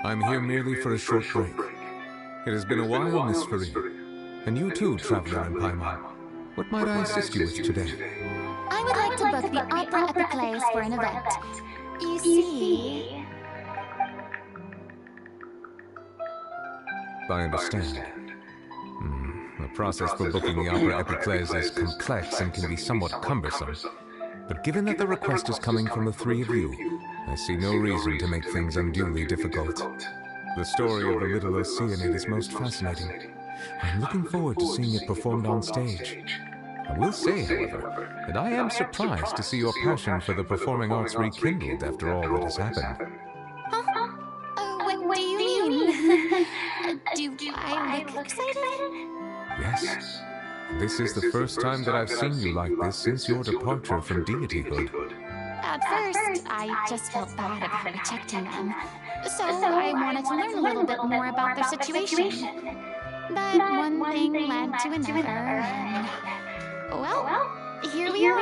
I'm here merely for a short break. It has been a while, Miss Furina. And you too, traveler in Paimon. What might I assist you with today? I would like to book the Opera Epiclese for an event. You see... I understand. The process for booking the Opera Epiclese is complex and can be somewhat cumbersome. But given that the request is coming from the three of you, I see no reason to make things unduly difficult. The story of the Little Oceanid is most fascinating. I'm looking forward to seeing it performed on stage. I will say, however, that I am surprised to see your passion for the performing arts rekindled after all that has happened. Huh? What do you mean? Do I look excited? Yes. This is the first time that I've seen you like this since your departure from deityhood. At first, I just felt bad about rejecting them. So I wanted to learn a little bit more about their situation. But one thing led to another, and... well, here we are.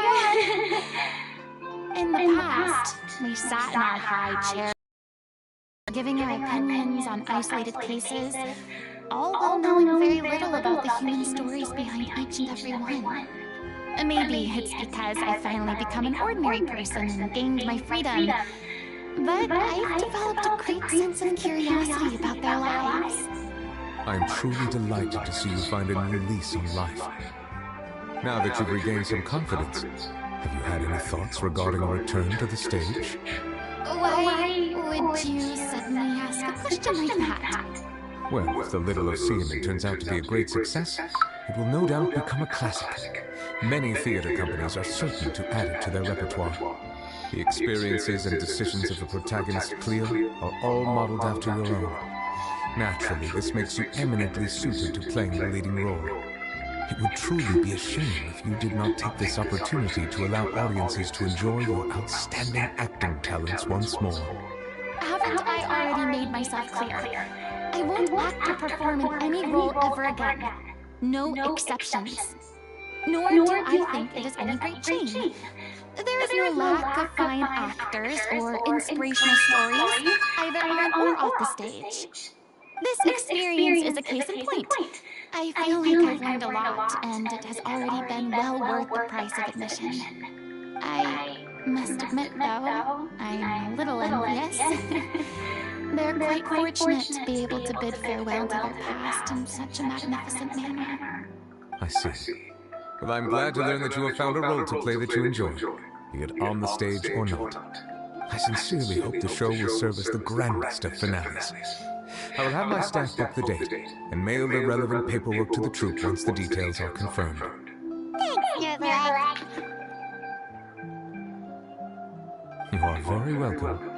In the past, we sat in our high chairs, giving our opinions on isolated cases, all while knowing very little about the human stories behind each and every one. Maybe it's because I finally become an ordinary person and gained my freedom, but I've developed a great sense of curiosity about their lives. I am truly delighted to see you find a new lease on life. Now that you've regained some confidence, have you had any thoughts regarding a return to the stage? Why would you suddenly ask a question like that? Well, if the Little Oceanid turns out to be a great success, it will no doubt become a classic. Many theater companies are certain to add it to their repertoire. The experiences and decisions of the protagonist Cleo are all modeled after your own. Naturally, this makes you eminently suited to playing the leading role. It would truly be a shame if you did not take this opportunity to allow audiences to enjoy your outstanding acting talents once more. Haven't I already made myself clear? I won't act or perform in any role ever again. No exceptions. Nor do I think it is any great shame. There is no lack of fine actors or inspirational stories, either on or off the stage. This experience is a case in point. I feel like I've learned a lot, and it has already been well worth the price of admission. I must admit, though, I'm a little envious. They're quite fortunate to be able to bid farewell to their past in such a magnificent manner. I see. Well, I'm glad to learn that you have found a role to play that you enjoy, be it on the stage or not. I sincerely hope the show will serve as the grandest of finales. I will have my staff book the date and mail the relevant paperwork to the troupe once the details are confirmed. Thanks, Jack. You are very welcome.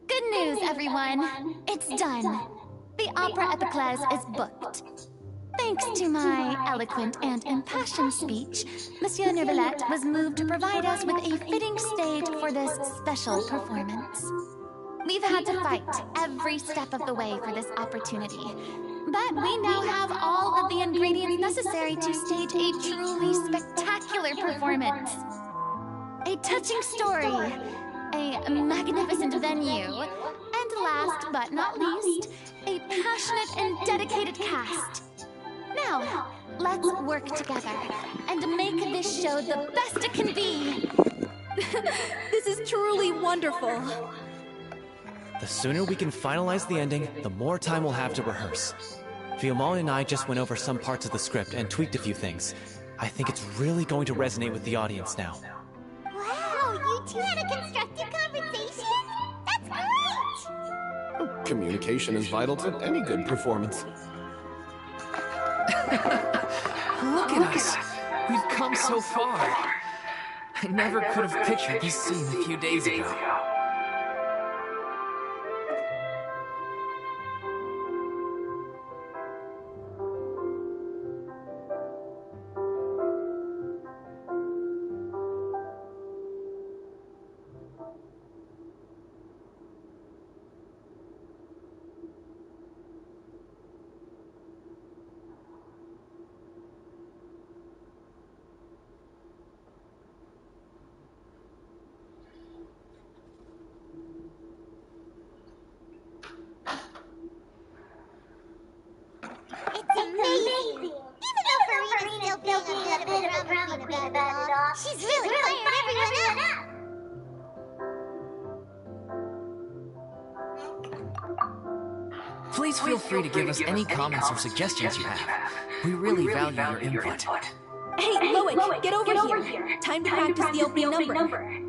Good news, everyone. It's done. The Opera Epiclese is booked. Thanks to my eloquent and impassioned speech, Monsieur Neuvillette was moved to provide us with a fitting stage for this special performance. We've had to fight every step of the way for this opportunity, but we now have all of the ingredients necessary to stage a truly spectacular performance. A touching story, a magnificent venue, and last but not least, a passionate and dedicated cast. Now, let's work together and make this show the best it can be. This is truly wonderful. The sooner we can finalize the ending, the more time we'll have to rehearse. Fiamma and I just went over some parts of the script and tweaked a few things. I think it's really going to resonate with the audience now. Wow, you two had a constructive conversation? That's great! Communication is vital to any good performance. Look at us! We've come so far. I never could have pictured this scene a few days ago. It's amazing! Even though Furina's still being a bit of a drama queen about it all, she's really fired everyone up! Please feel free to give us any comments or suggestions you have. We really value your input. Hey, Loic, get over here. Time to practice the opening number.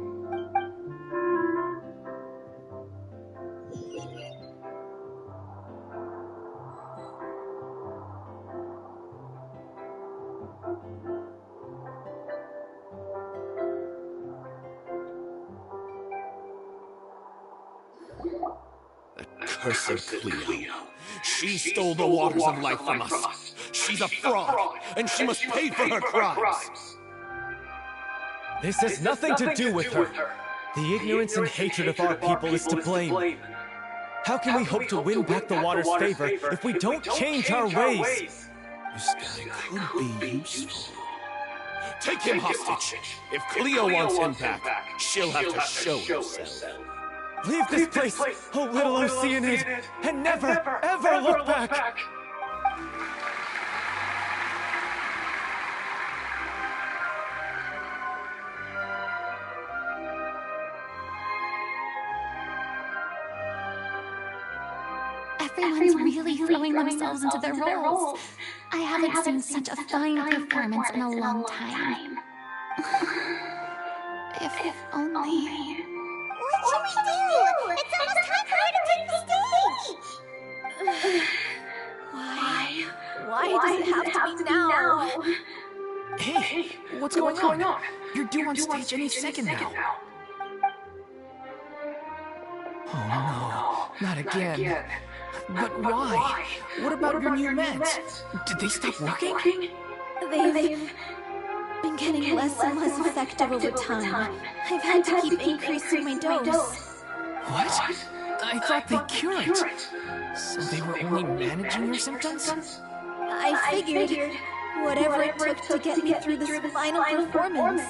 Cursed Cleo. She stole the waters of life from us. She's a fraud, and she must pay for her crimes. This has nothing to do with her. The ignorance and hatred of our people is to blame. How can we hope to win back the water's favor if we don't change our ways? This guy could be useful. Take him hostage. If Cleo wants him back, she'll have to show herself. Leave this place, oh little Oceanid, and never, ever look back! Everyone's really throwing themselves into their roles. I haven't seen such a fine performance in a long time. If only... What should we do? It's almost time for her to take the stage! Why does it have to be now? Hey, what's going on? You're due on stage any second now. Oh no, not again. But why? What about your new meds? Did they stop working? They've been getting less and less effective over time. I've had to keep increasing my dose. What? I thought they cured it. So they were only managing your symptoms? I figured whatever it took to get me through this final performance.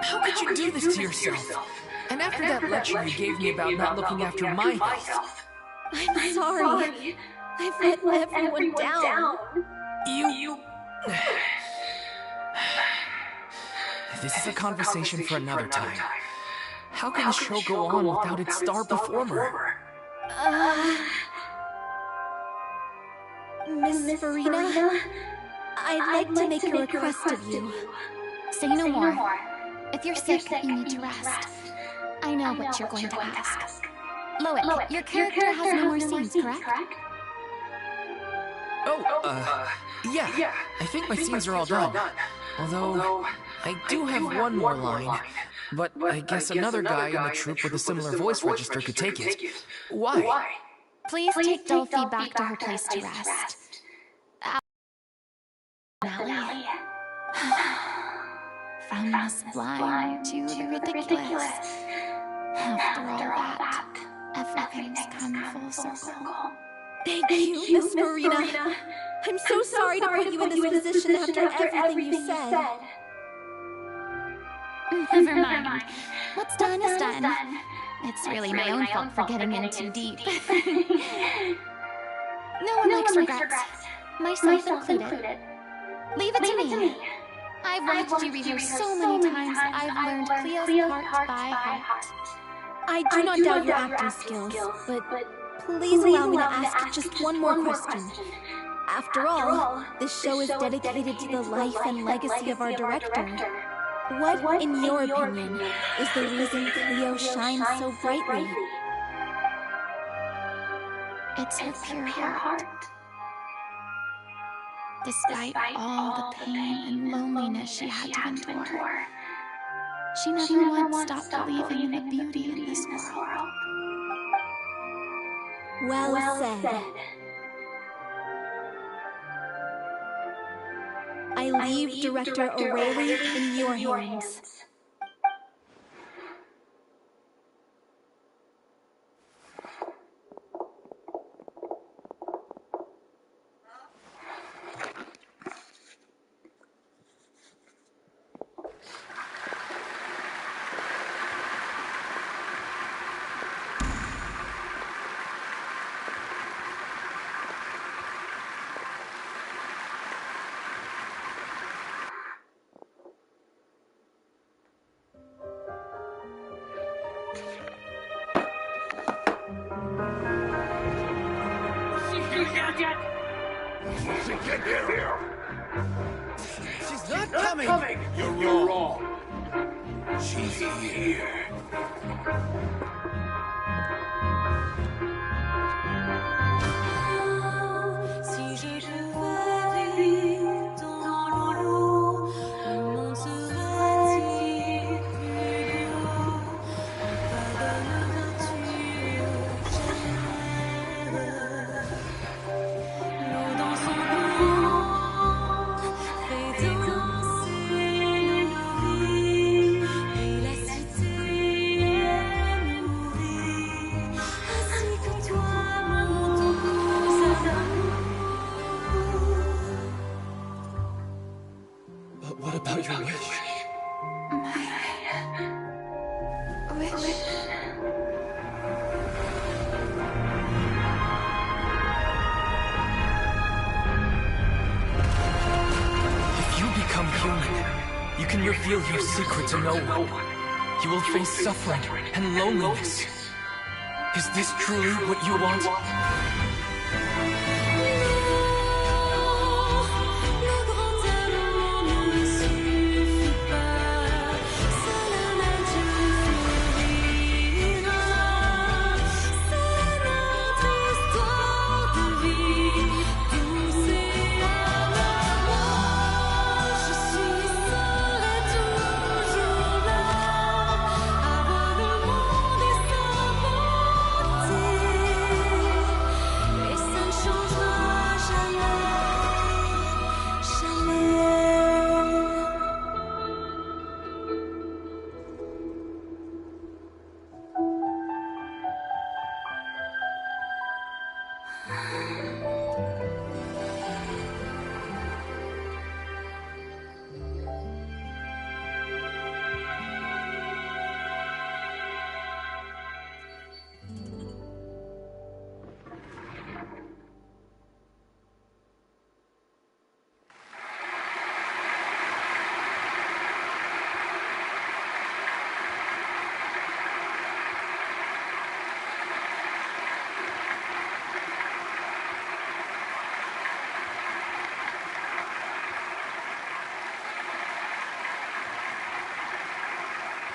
How could you do this to yourself? And after that lecture you gave me about not looking after my health... I'm sorry. I've let everyone down. You... This is a conversation for another time. How can the show go on without its star performer? Miss Furina, I'd like to make a request of you. Say no more. If you're sick, you need to rest. I know what you're going to ask. Loic, your character has no more scenes, correct? Yeah. I think my scenes are all done. Although, I do have one more line. But I guess another guy in the troupe with a similar voice register could take it. Why? Please take Delphi back to her place to rest. Finale. From the sublime to the ridiculous. After all that, everything's come full circle. Thank you, Miss Furina. I'm so sorry to put you in this position after everything you said. Never mind. What's done is done. It's really my own fault for getting in too deep. No one likes regrets, myself included. Leave it to me. I've watched you rehearse so many times that I've learned Cleo's part by heart. I do not doubt your acting skills, but please allow me to ask just one more question. After all, this show is dedicated to the life and legacy of our director. What, in your opinion, is the reason Cleo shines so brightly? It's her pure heart. Despite all the pain and loneliness she had to endure, she never once stopped believing in the beauty in this world. Well said. I leave Director O'Reilly in your hands. She's not coming! You're wrong. She's here. What about your wish? If you become human, you can reveal your secret to no one. You will face suffering and loneliness. Is this truly what you want?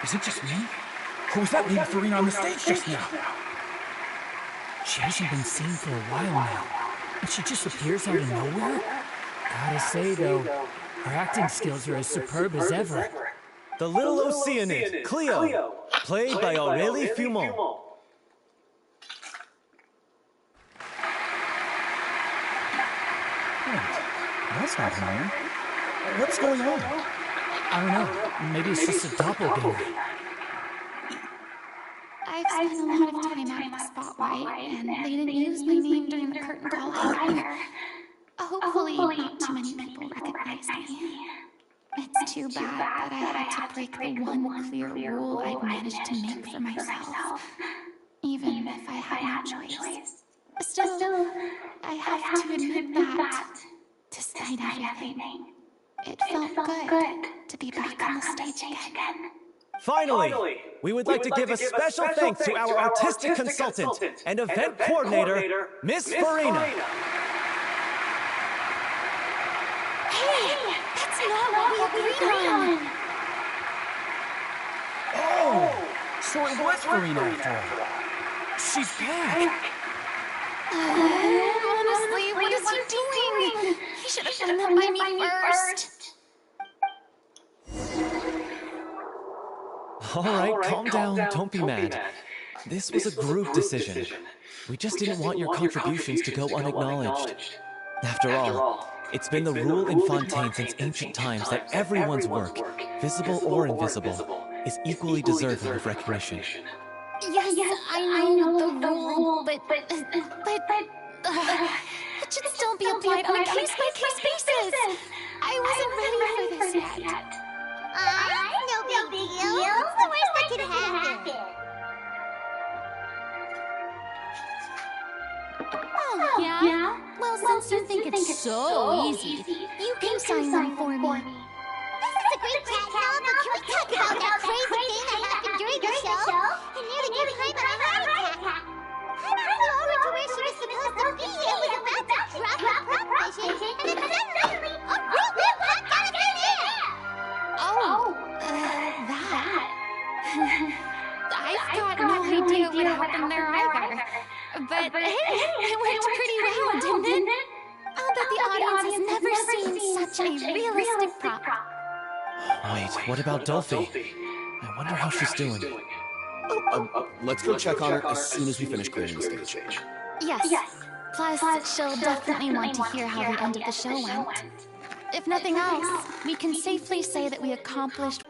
Is it just me? Who was that lady Furina on the stage just now? She hasn't been seen for a while now, and she just appears out of nowhere? Gotta say, though, her acting skills are as superb as ever. The little Oceanid, Cleo, played by Aurélie Fumont. That's not her. What's going on? I don't know. Maybe it's just a doppelganger. I've spent a lot of time out in the spotlight, and they didn't use my name during the curtain call either. Hopefully, not too many people recognize me. It's too bad that I had to break the one clear rule I'd managed to make for myself, even if I had no choice. Still, I have to admit that, despite everything, it felt good to be back on the stage again. Finally, we would like to give a special thanks to our artistic consultant and event coordinator, Miss Furina. Hey, that's not what we agreed on. Oh, so it was Furina after all. She's back. Honestly, what is he doing? He should have done that by me first. All right, calm down, don't be mad. This was a group decision. We just didn't want your contributions to go unacknowledged. After all, it's been the rule in Fontaine since ancient times that everyone's work, visible or invisible, is equally deserving of recognition. Yes, I know the rule, but it should still be applied on a case-by-case basis. I wasn't ready for this yet. No big deal. What's the worst that could happen? Oh, yeah? Well, since you think it's so easy, you can sign one for me. This is a great chat now, but can we talk about that crazy thing that happened during the show? It nearly gave Hyman a heart attack. Hyman flew over to where she was supposed to be and was about to drop the prop vision, and then suddenly, a real man popped out of thin air! That. I've got no idea what happened there either. But hey, it went pretty well, didn't it? I'll bet the audience has never seen such a realistic prop. Wait, what about Dolphy? I wonder how she's doing. Let's go check on her as soon as we finish clearing the stage. Yes. Plus, she'll definitely want to hear how the end of the show went. If nothing else, we can safely say that we accomplished...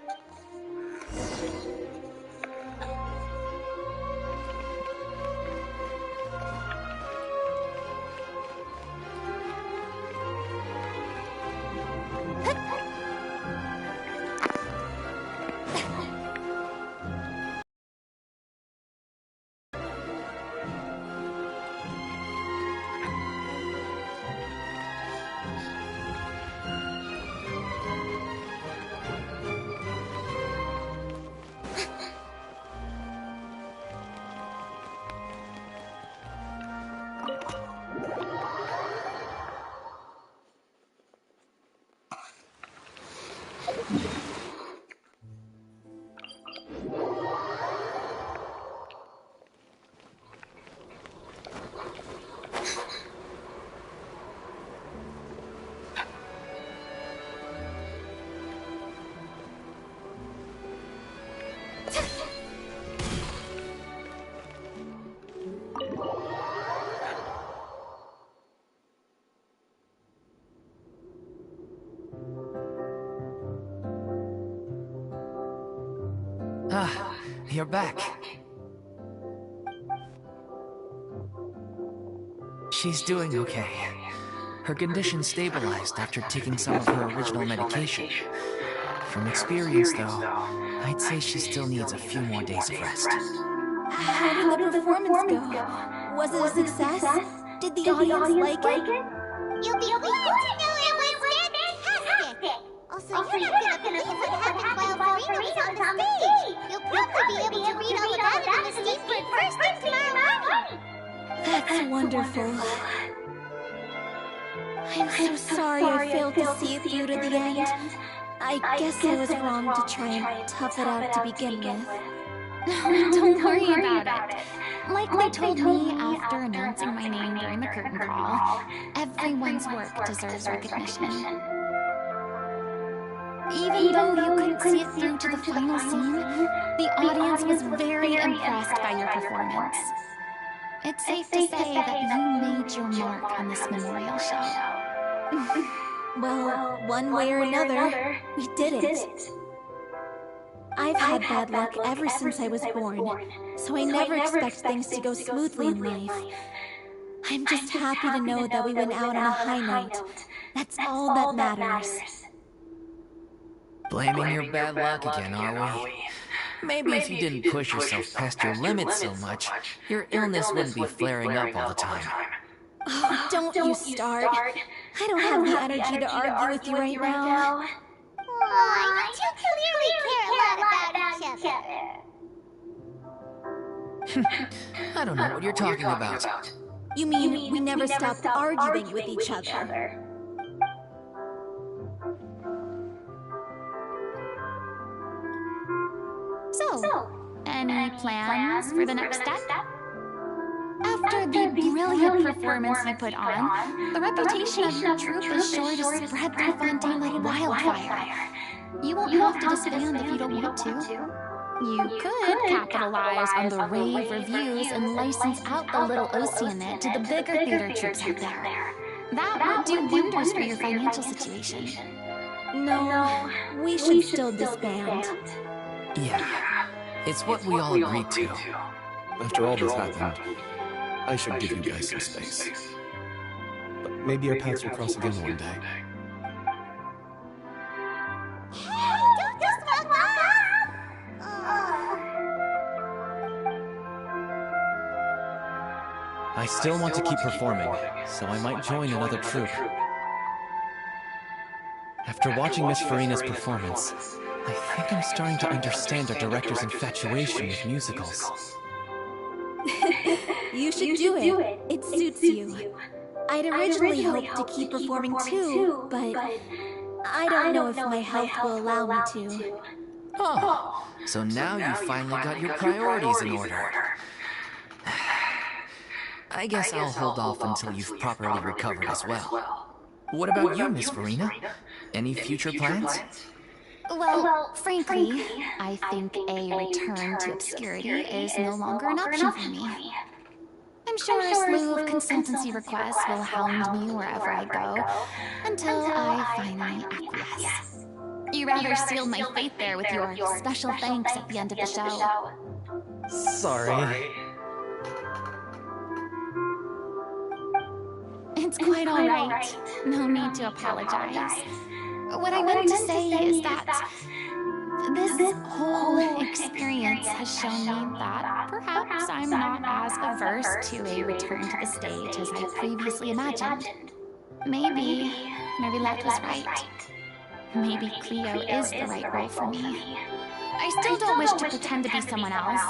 You're back. She's doing okay. Her condition stabilized after taking some of her original medication. From experience, though, I'd say she still needs a few more days of rest. How did the performance go? Was it a success? Did the audience like it? You'll be glad to know it was fantastic! Also, you're not gonna believe what happened while Furina was on the stage! You'll probably be able to read all about it in the Steamboat first thing tomorrow morning! That's wonderful. I'm so sorry I failed to see it through to the end. I guess I was wrong to try and tough it out to begin with. Don't worry about it. Like they told me after announcing my name during the curtain call, everyone's work deserves recognition. Even though you couldn't see it through to the final scene, the audience was very impressed by your performance. It's safe to say that you made your mark on this memorial show. Well, one way or another, we did it. I've had bad luck ever since I was born, so I never expect things to go smoothly in life. I'm just happy to know that we went out on a high note. That's all that matters. Blaming your bad luck again, are we? Maybe if you didn't push yourself past your limits so much, your illness wouldn't be flaring up all the time. Oh, don't you start. I don't have the energy to argue with you right now. Aw, you two clearly care a lot about each other. I don't know what you're talking about. You mean we never stopped arguing with each other? So, any plans for the next step? After the brilliant performance you put on, the reputation of your troupe is sure to spread through Fontaine like wildfire. You won't have to disband if you don't want to. You could capitalize on the rave reviews and license out the little Oceanit to the bigger theater troupes out there. That would do wonders for your financial situation. No, we should still disband. Yeah, it's what we all agreed to. After all this happened, I should give you guys some space. But maybe our paths will cross again one day. Hey, don't just walk off! I still want to keep performing, so I might join another troupe. After watching Miss Furina's performance, I think I'm starting to understand our director's infatuation with musicals. You should do it. It suits you. I'd originally hoped to keep performing too, but I don't know if my health will allow me to. Oh, so now you finally got your priorities in order. I guess I'll hold off until you've properly recovered as well. What about you, Miss Furina? Any future plans? Well, frankly, I think a return to obscurity is no longer an option for me. I'm sure a slew of consultancy requests will hound me wherever I go, until I finally acquiesce. You rather sealed my fate there with your special thanks at the end of the show. Sorry. It's quite all right. No need to apologize. What I meant to say is that this whole experience has shown me that perhaps I'm not as averse to a return to the stage as I previously imagined. Maybe Marilette was right. Maybe Cleo is the right role for me. I still don't wish to pretend to be someone else,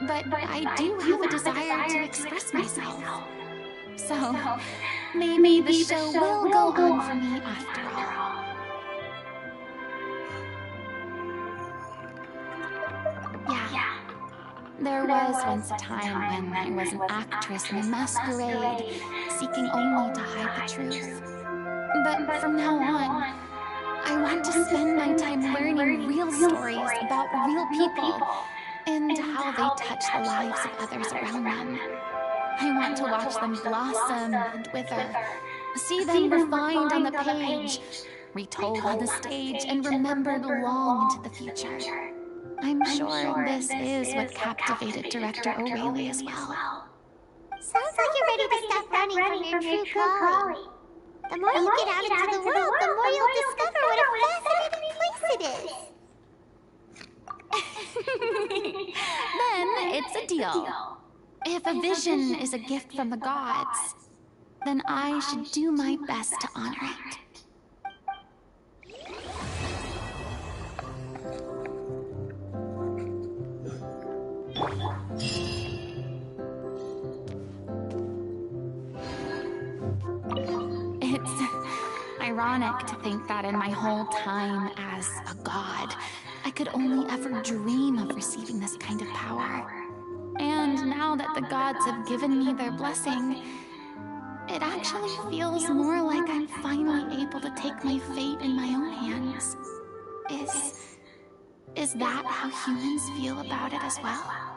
but I do have a desire to express myself. So, maybe the show will go on for me after all. Yeah. There was once a time when I was an actress in a masquerade, seeking only to hide the truth. But from now on, I want to spend my time learning real stories about real people and how they touch the lives of others around them. I want to watch them blossom and wither, see them refined on the page, retold on the stage, and remembered long into the future. I'm sure this is what captivated Director O'Reilly as well. Sounds like you're ready to stop running from your true calling. The more you get out into the world, the more you'll discover what a fascinating place it is. Then it's a deal. If a vision is a gift from the gods, then I should do my best to honor it. ironic to think that in my whole time as a god, I could only ever dream of receiving this kind of power. And now that the gods have given me their blessing, it actually feels more like I'm finally able to take my fate in my own hands. Is that how humans feel about it as well?